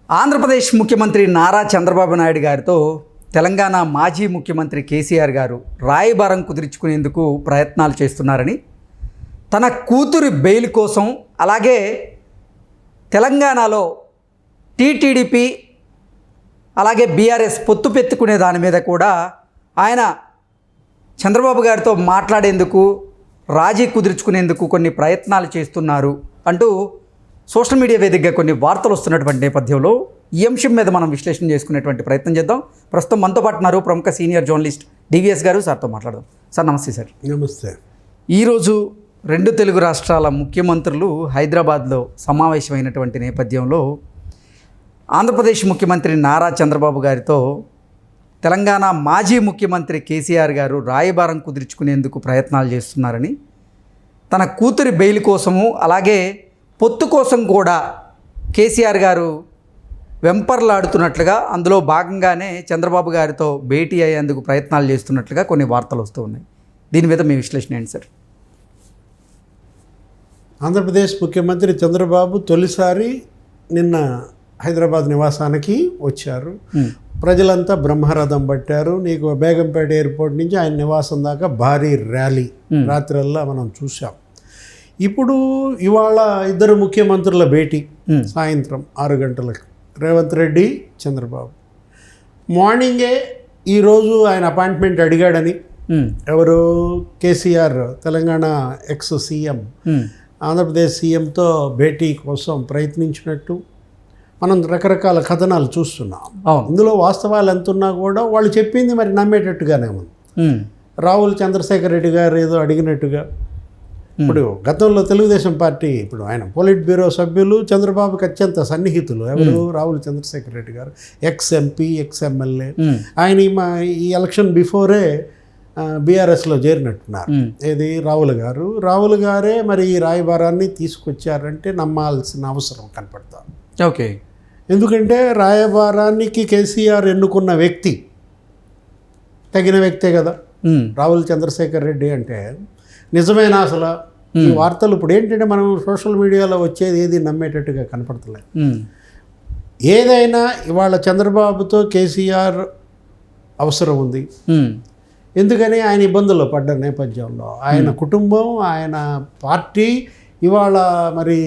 ఆంధ్రప్రదేశ్ ముఖ్యమంత్రి నారా చంద్రబాబు నాయుడు గారితో తెలంగాణ మాజీ ముఖ్యమంత్రి కేసీఆర్ గారు రాయబారం కుదుర్చుకునేందుకు ప్రయత్నాలు చేస్తున్నారని, తన కూతురి బెయిల్ కోసం, అలాగే తెలంగాణలో టీటీడీపీ అలాగే బీఆర్ఎస్ పొత్తు పెట్టుకునే దాని మీద కూడా ఆయన చంద్రబాబు గారితో మాట్లాడేందుకు, రాజీ కుదుర్చుకునేందుకు కొన్ని ప్రయత్నాలు చేస్తున్నారు అంటూ సోషల్ మీడియా వేదికగా కొన్ని వార్తలు వస్తున్నటువంటి నేపథ్యంలో ఈ అంశం మీద మనం విశ్లేషణ చేసుకునేటువంటి ప్రయత్నం చేద్దాం. ప్రస్తుతం మనతో పాటు ఉన్నారు ప్రముఖ సీనియర్ జర్నలిస్ట్ డివిఎస్ గారు. సార్తో మాట్లాడదాం. సార్ నమస్తే. సార్ నమస్తే. ఈరోజు రెండు తెలుగు రాష్ట్రాల ముఖ్యమంత్రులు హైదరాబాద్లో సమావేశమైనటువంటి నేపథ్యంలో ఆంధ్రప్రదేశ్ ముఖ్యమంత్రి నారా చంద్రబాబు గారితో తెలంగాణ మాజీ ముఖ్యమంత్రి కేసీఆర్ గారు రాయబారం కుదుర్చుకునేందుకు ప్రయత్నాలు చేస్తున్నారని, తన కూతురి బెయిల్ కోసము అలాగే పొత్తు కోసం కూడా కేసీఆర్ గారు వెంపర్లాడుతున్నట్లుగా, అందులో భాగంగానే చంద్రబాబు గారితో భేటీ అయ్యేందుకు ప్రయత్నాలు చేస్తున్నట్లుగా కొన్ని వార్తలు వస్తూ ఉన్నాయి. దీని మీద మీ విశ్లేషణ ఏంటి సార్? ఆంధ్రప్రదేశ్ ముఖ్యమంత్రి చంద్రబాబు తొలిసారి నిన్న హైదరాబాద్ నివాసానికి వచ్చారు. ప్రజలంతా బ్రహ్మరథం పట్టారు. నీకు బేగంపేట ఎయిర్పోర్ట్ నుంచి ఆయన నివాసం దాకా భారీ ర్యాలీ రాత్రల్లా మనం చూసాం. ఇప్పుడు ఇవాళ ఇద్దరు ముఖ్యమంత్రుల భేటీ సాయంత్రం 6 గంటలకు. రేవంత్ రెడ్డి, చంద్రబాబు. మార్నింగే ఈరోజు ఆయన అపాయింట్మెంట్ అడిగాడని ఎవరు, కేసీఆర్ తెలంగాణ ఎక్స్ సీఎం ఆంధ్రప్రదేశ్ సీఎంతో భేటీ కోసం ప్రయత్నించినట్టు మనం రకరకాల కథనాలు చూస్తున్నాం. ఇందులో వాస్తవాలు ఎంతున్నా కూడా వాళ్ళు చెప్పింది మరి నమ్మేటట్టుగానే ఉంది. రావుల్ చంద్రశేఖర్ రెడ్డి గారు ఏదో అడిగినట్టుగా, ఇప్పుడు గతంలో తెలుగుదేశం పార్టీ, ఇప్పుడు ఆయన పోలిట్ బ్యూరో సభ్యులు చంద్రబాబుకి అత్యంత సన్నిహితులు. ఎవరు, రావుల్ చంద్రశేఖర్ రెడ్డి గారు, ఎక్స్ ఎంపీ, ఎక్స్ ఎమ్మెల్యే. ఆయన ఈ ఎలక్షన్ బిఫోరే బీఆర్ఎస్లో చేరినట్టున్నారు. ఏది, రావుల్ గారే మరి ఈ రాయబారాన్ని తీసుకొచ్చారంటే నమ్మాల్సిన అవసరం కనపడతాం. ఓకే. ఎందుకంటే రాయబారానికి కేసీఆర్ ఎన్నుకున్న వ్యక్తి తగిన వ్యక్తే కదా. రావుల్ చంద్రశేఖర్ రెడ్డి అంటే నిజమేనా అసలు? ఈ వార్తలు ఇప్పుడు ఏంటంటే మనం సోషల్ మీడియాలో వచ్చేది ఏది నమ్మేటట్టుగా కనపడతలేదు. ఏదైనా ఇవాళ చంద్రబాబుతో కేసీఆర్ అవసరం ఉంది. ఎందుకని ఆయన ఇబ్బందుల్లో పడ్డ నేపథ్యంలో ఆయన కుటుంబం, ఆయన పార్టీ ఇవాళ మరి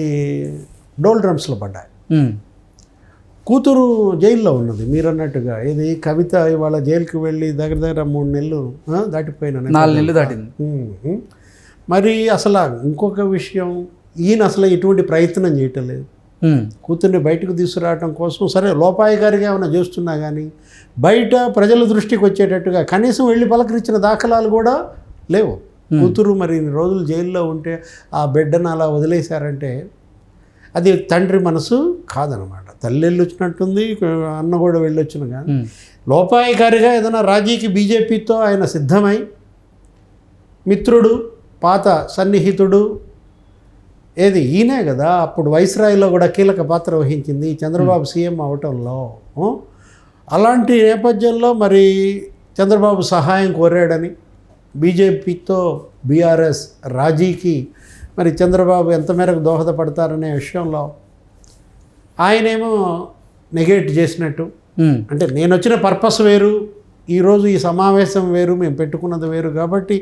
డోల్ డ్రమ్స్లో పడ్డాయి. కూతురు జైల్లో ఉన్నది మీరు అన్నట్టుగా. ఇది కవిత ఇవాళ జైలుకి వెళ్ళి దగ్గర 3 నెలలు దాటిపోయిన 4 నెలలు దాటింది. మరి అసలు ఇంకొక విషయం, ఈయన అసలు ఎటువంటి ప్రయత్నం చేయటం లేదు కూతుర్ని బయటకు తీసుకురావడం కోసం. సరే లోపాయికారిగా ఏమైనా చేస్తున్నా కానీ బయట ప్రజల దృష్టికి వచ్చేటట్టుగా కనీసం వెళ్ళి పలకరించిన దాఖలాలు కూడా లేవు. కూతురు మరి ఇన్ని రోజులు జైల్లో ఉంటే ఆ బిడ్డను అలా వదిలేశారంటే అది తండ్రి మనసు కాదనమాట. తల్లి వెళ్ళొచ్చినట్టుంది, అన్న కూడా వెళ్ళొచ్చిన కానీ లోపాయికారిగా ఏదైనా రాజీకి బీజేపీతో ఆయన సిద్ధమై, మిత్రుడు, పాత సన్నిహితుడు, ఏది ఈయనే కదా అప్పుడు వైస్రాయ్లో కూడా కీలక పాత్ర వహించింది చంద్రబాబు సీఎం అవటంలో. అలాంటి నేపథ్యంలో మరి చంద్రబాబు సహాయం కోరాడని బీజేపీతో బీఆర్ఎస్ రాజీకి మరి చంద్రబాబు ఎంత మేరకు దోహదపడతారనే విషయంలో ఆయనేమో నెగేట్ చేసినట్టు. అంటే నేను వచ్చిన పర్పస్ వేరు, ఈరోజు ఈ సమావేశం వేరు, మేము పెట్టుకున్నది వేరు, కాబట్టి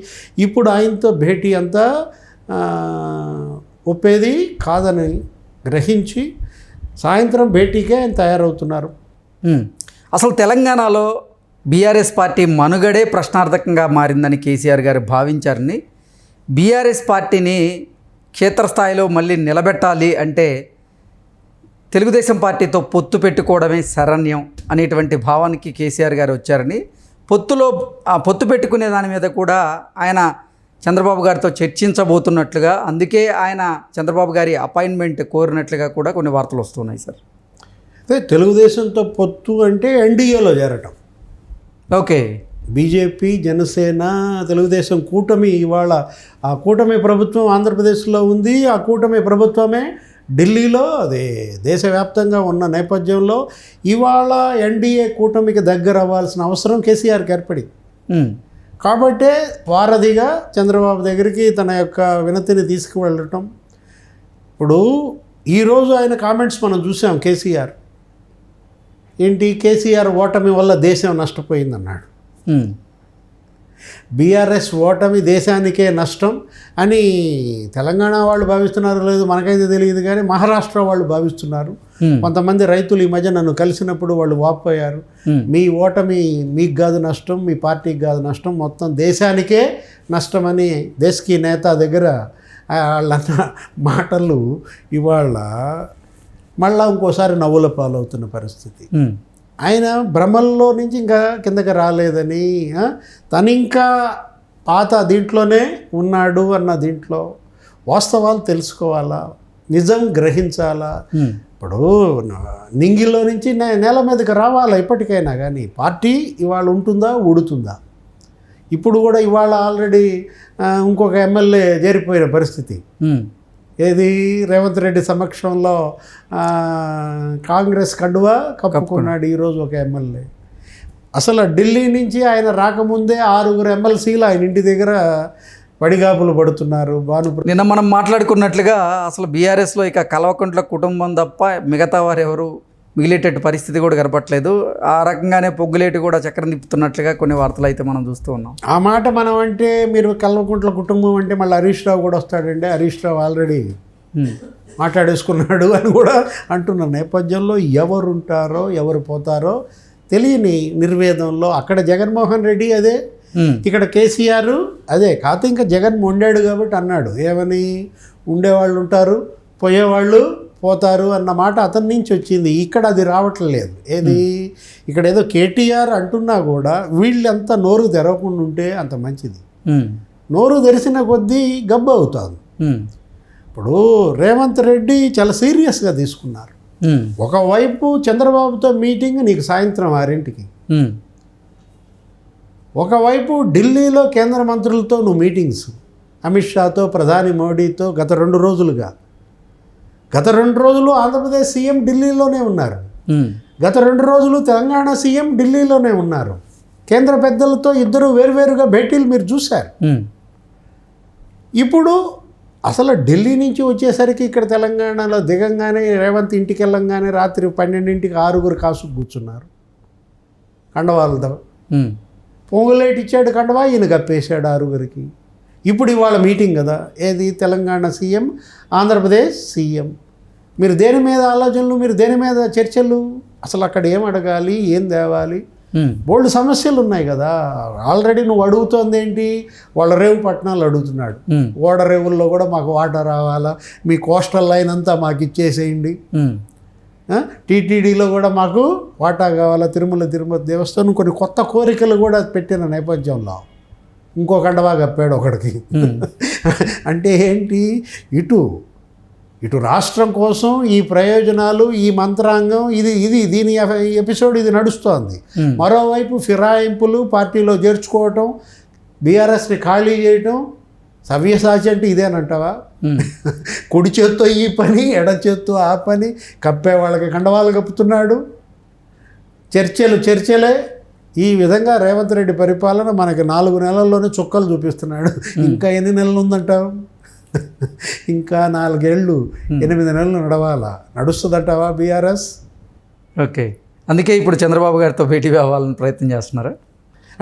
ఇప్పుడు ఆయనతో భేటీ అంతా ఒప్పేది కాదని గ్రహించి సాయంత్రం భేటీకే ఆయన తయారవుతున్నారు. అసలు తెలంగాణలో బీఆర్ఎస్ పార్టీ మనుగడే ప్రశ్నార్థకంగా మారిందని కేసీఆర్ గారు భావించారని, బీఆర్ఎస్ పార్టీని క్షేత్రస్థాయిలో మళ్ళీ నిలబెట్టాలి అంటే తెలుగుదేశం పార్టీతో పొత్తు పెట్టుకోవడమే శరణ్యం అనేటువంటి భావానికి కేసీఆర్ గారు వచ్చారని, పొత్తు పెట్టుకునే దాని మీద కూడా ఆయన చంద్రబాబు గారితో చర్చించబోతున్నట్లుగా, అందుకే ఆయన చంద్రబాబు గారి అపాయింట్మెంట్ కోరినట్లుగా కూడా కొన్ని వార్తలు వస్తున్నాయి సార్. అదే తెలుగుదేశంతో పొత్తు అంటే ఎన్డీఏలో చేరటం. ఓకే. బీజేపీ, జనసేన, తెలుగుదేశం కూటమి, ఇవాళ ఆ కూటమి ప్రభుత్వం ఆంధ్రప్రదేశ్లో ఉంది. ఆ కూటమి ప్రభుత్వమే ఢిల్లీలో, అదే దేశవ్యాప్తంగా ఉన్న నేపథ్యంలో ఇవాళ ఎన్డీఏ కూటమికి దగ్గర అవ్వాల్సిన అవసరం కేసీఆర్కి ఏర్పడింది. కాబట్టే వారధిగా చంద్రబాబు దగ్గరికి తన యొక్క వినతిని తీసుకువెళ్ళటం. ఇప్పుడు ఈరోజు ఆయన కామెంట్స్ మనం చూసాం. కేసీఆర్ ఏంటి కేసీఆర్ ఓటమి వల్ల దేశం నష్టపోయిందన్నాడు. బీఆర్ఎస్ ఓటమి దేశానికే నష్టం అని తెలంగాణ వాళ్ళు భావిస్తున్నారు లేదు మనకైతే తెలియదు, కానీ మహారాష్ట్ర వాళ్ళు భావిస్తున్నారు. కొంతమంది రైతులు ఈ మధ్య నన్ను కలిసినప్పుడు వాళ్ళు వాపోయారు, మీ ఓటమి మీకు కాదు నష్టం, మీ పార్టీకి కాదు నష్టం, మొత్తం దేశానికే నష్టం అని దేశకీ నేత దగ్గర వాళ్ళన్న మాటలు ఇవాళ మళ్ళా ఇంకోసారి నవ్వుల పాలవుతున్న పరిస్థితి. ఆయన భ్రమల్లో నుంచి ఇంకా కిందకి రాలేదని, తను ఇంకా పాత దీంట్లోనే ఉన్నాడు అన్న దీంట్లో వాస్తవాలు తెలుసుకోవాలా, నిజం గ్రహించాలా. ఇప్పుడు నింగిలో నుంచి నేల మీదకి రావాలా ఇప్పటికైనా, కానీ పార్టీ ఇవాళ ఉంటుందా ఊడుతుందా? ఇప్పుడు కూడా ఇవాళ ఆల్రెడీ ఇంకొక ఎమ్మెల్యే చేరిపోయిన పరిస్థితి. ఏది రేవంత్ రెడ్డి సమక్షంలో కాంగ్రెస్ కండువా కప్పుకున్నాడు ఈరోజు ఒక ఎమ్మెల్యే. అసలు ఢిల్లీ నుంచి ఆయన రాకముందే 6 ఎమ్మెల్సీలు ఆయన ఇంటి దగ్గర పడిగాపులు పడుతున్నారు. నిన్న మనం మాట్లాడుకున్నట్లుగా అసలు బీఆర్ఎస్లో ఇక కల్వకుంట్ల కుటుంబం తప్ప మిగతా వారు ఎవరు మిగిలేటట్టు పరిస్థితి కూడా కనపట్లేదు. ఆ రకంగానే పొగ్గులేటి కూడా చక్రం తిప్పుతున్నట్లుగా కొన్ని వార్తలు అయితే మనం చూస్తూ ఉన్నాం. ఆ మాట మనం అంటే మీరు కల్వకుంట్ల కుటుంబం అంటే మళ్ళీ హరీష్ రావు కూడా వస్తాడండి, హరీష్ రావు ఆల్రెడీ మాట్లాడేసుకున్నాడు అని కూడా అంటున్న నేపథ్యంలో ఎవరు ఉంటారో ఎవరు పోతారో తెలియని నిర్వేదంలో అక్కడ జగన్మోహన్ రెడ్డి అదే, ఇక్కడ కేసీఆర్ అదే. కాకపోతే ఇంకా జగన్ మొండాడు కాబట్టి అన్నాడు ఏమని, ఉండేవాళ్ళు ఉంటారు పోయేవాళ్ళు పోతారు అన్న మాట అతని నుంచి వచ్చింది. ఇక్కడ అది రావట్లేదు. ఏది ఇక్కడ ఏదో కేటీఆర్ అంటున్నా కూడా వీళ్ళంతా నోరు తెరవకుండా ఉంటే అంత మంచిది. నోరు తెరిచిన కొద్దీ గబ్బు అవుతుంది. ఇప్పుడు రేవంత్ రెడ్డి చాలా సీరియస్గా తీసుకున్నారు. ఒకవైపు చంద్రబాబుతో మీటింగ్ నీకు సాయంత్రం 6ంటికి, ఒకవైపు ఢిల్లీలో కేంద్ర మంత్రులతో నువ్వు మీటింగ్స్, అమిత్ షాతో ప్రధాని మోడీతో గత 2 రోజులుగా. గత 2 రోజులు ఆంధ్రప్రదేశ్ సీఎం ఢిల్లీలోనే ఉన్నారు, గత 2 రోజులు తెలంగాణ సీఎం ఢిల్లీలోనే ఉన్నారు. కేంద్ర పెద్దలతో ఇద్దరు వేరువేరుగా భేటీలు మీరు చూశారు. ఇప్పుడు అసలు ఢిల్లీ నుంచి వచ్చేసరికి ఇక్కడ తెలంగాణలో దిగంగానే రేవంత్ ఇంటికి వెళ్ళంగానే రాత్రి 12ంటికి 6 కాసు కూర్చున్నారు కండవాళ్ళతో. పొంగులేటి ఇచ్చాడు కండవా, ఈయన కప్పేశాడు 6. ఇప్పుడు ఇవాళ మీటింగ్ కదా, ఏది తెలంగాణ సీఎం ఆంధ్రప్రదేశ్ సీఎం. మీరు దేని మీద ఆలోచనలు, మీరు దేని మీద చర్చలు, అసలు అక్కడ ఏం అడగాలి, ఏం తేవాలి, బోల్డ్ సమస్యలు ఉన్నాయి కదా. ఆల్రెడీ నువ్వు అడుగుతోంది ఏంటి, వాళ్ళ రేవు పట్టణాలు అడుగుతున్నాడు. ఓడరేవుల్లో కూడా మాకు వాటర్ రావాలా, మీ కోస్టల్ లైన్ అంతా మాకు ఇచ్చేసేయండి, టీటీడీలో కూడా మాకు వాటా కావాలా, తిరుపతి దేవస్థానం కొన్ని కొత్త కోరికలు కూడా పెట్టిన నేపథ్యంలో ఇంకో కండవా కప్పాడు ఒకడికి. అంటే ఏంటి, ఇటు రాష్ట్రం కోసం ఈ ప్రయోజనాలు, ఈ మంత్రాంగం ఇది దీని ఎపిసోడ్ ఇది నడుస్తోంది. మరోవైపు ఫిరాయింపులు, పార్టీలో చేర్చుకోవటం, బీఆర్ఎస్ని ఖాళీ చేయటం. సవ్యసాచి అంటే ఇదేనంటావా? కుడి చేత్తో ఈ పని, ఎడ చేత్తో ఆ పని, కప్పే వాళ్ళకి కండవాలు కప్పుతున్నాడు. చర్చలే. ఈ విధంగా రేవంత్ రెడ్డి పరిపాలన మనకి 4 నెలల్లోనే చుక్కలు చూపిస్తున్నాడు. ఇంకా ఎన్ని నెలలు ఉందంటావు? ఇంకా 4 ఏళ్ళు 8 నెలలు నడవాలా? నడుస్తుందంటావా బీఆర్ఎస్? ఓకే, అందుకే ఇప్పుడు చంద్రబాబు గారితో భేటీ అవ్వాలని ప్రయత్నం చేస్తున్నారా?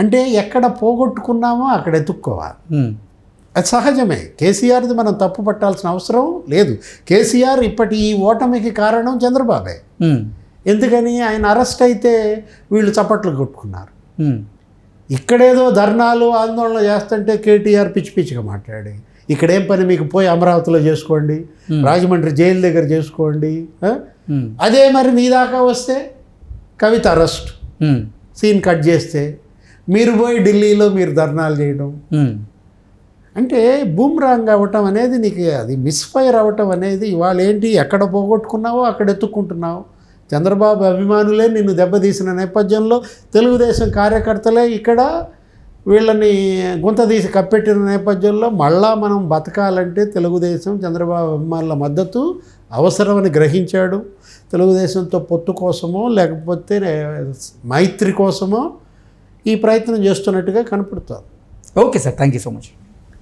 అంటే ఎక్కడ పోగొట్టుకున్నామో అక్కడ ఎత్తుక్కోవాలి. అది సహజమే. కేసీఆర్ది మనం తప్పు పట్టాల్సిన అవసరం లేదు. కేసీఆర్ ఇప్పటి ఈ ఓటమికి కారణం చంద్రబాబే. ఎందుకని, ఆయన అరెస్ట్ అయితే వీళ్ళు చప్పట్లు కొట్టుకున్నారు. ఇక్కడేదో ధర్నాలు ఆందోళన చేస్తుంటే కేటీఆర్ పిచ్చిగా మాట్లాడి, ఇక్కడేం పని మీకు, పోయి అమరావతిలో చేసుకోండి, రాజమండ్రి జైలు దగ్గర చేసుకోండి. అదే మరి నీ దాకా వస్తే కవిత అరెస్ట్, సీన్ కట్ చేస్తే మీరు పోయి ఢిల్లీలో మీరు ధర్నాలు చేయడం అంటే బూమ్రాంగ్ అవ్వటం అనేది నీకు, అది మిస్ఫైర్ అవ్వటం అనేది ఇవాళ ఏంటి, ఎక్కడ పోగొట్టుకున్నావో అక్కడ ఎత్తుక్కుంటున్నావు. చంద్రబాబు అభిమానులే నిన్ను దెబ్బతీసిన నేపథ్యంలో తెలుగుదేశం కార్యకర్తలే ఇక్కడ వీళ్ళని గుంతదీసి కప్పెట్టిన నేపథ్యంలో మళ్ళా మనం బతకాలంటే తెలుగుదేశం చంద్రబాబు అభిమానుల మద్దతు అవసరమని గ్రహించాడు. తెలుగుదేశంతో పొత్తు కోసమో లేకపోతే మైత్రి కోసమో ఈ ప్రయత్నం చేస్తున్నట్టుగా కనపడుతుంది. Okay sir, thank you so much.